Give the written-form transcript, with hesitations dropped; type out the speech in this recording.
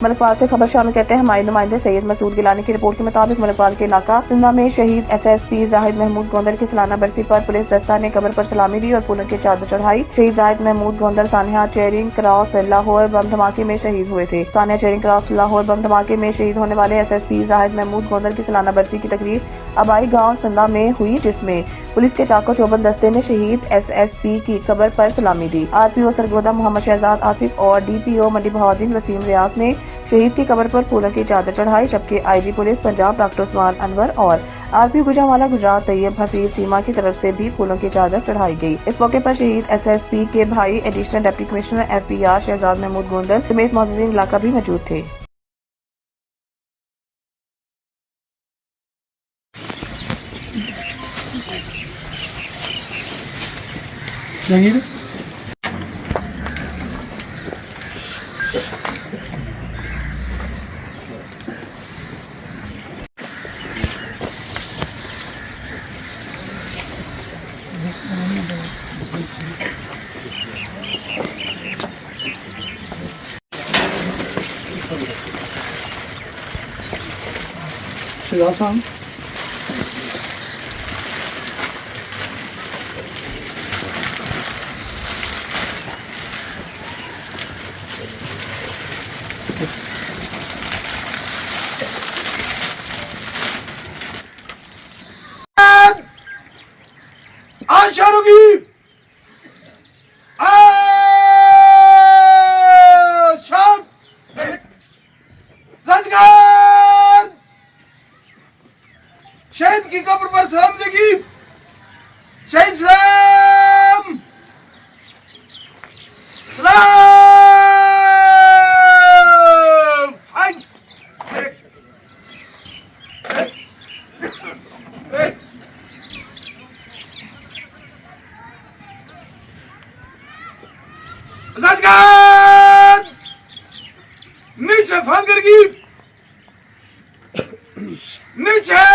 मलकवाल से खबर शामिल कहते हैं हमारे नुमाइंदे सैयद मसूद गिलानी की रिपोर्ट के मुताबिक मलकवाल के इलाका सिंधा में शहीद एसएसपी जाहिद महमूद गोंदल की सालाना बरसी पर पुलिस दस्ता ने कब्र पर सलामी दी और फूलों की चादर चढ़ाई। शहीद जाहिद महमूद गोंदल सानिया चेयरिंग क्रॉस लाहौर बम धमाके में शहीद हुए थे। सानिया चेयरिंग क्रॉस लाहौर बम धमाके में शहीद होने वाले एसएसपी जाहिद महमूद गोंदल की सालाना बरसी की तकरीब अबाई गाँव सिंधा में हुई, जिसमें पुलिस के चाको चौबंद दस्ते ने शहीद एसएसपी की कब्र पर सलामी दी। आरपीओ सरगोदा मोहम्मद शहजाद आसिफ और डीपीओ मंडी बहाउद्दीन वसीम रियाज ने शहीद की कब्र पर फूलों की चादर चढ़ाई, जबकि IG police Punjab doctor Usman Anwar और आरपी गुजरांवाला गुजरात तैयब हफीज चीमा की तरफ से भी फूलों की चादर चढ़ाई गई। इस मौके पर शहीद एसएसपी के भाई एडिशनल डिप्टी कमिश्नर एफपीआर शहजाद महमूद गोंदल समेत मौजूदीन इलाका भी मौजूद थे। जहीर शिरासान आशारुगी शाम शहीद की कब्र पर सलाम देगी। शहीद सलाम सलाम नीचे फांगर की नीचे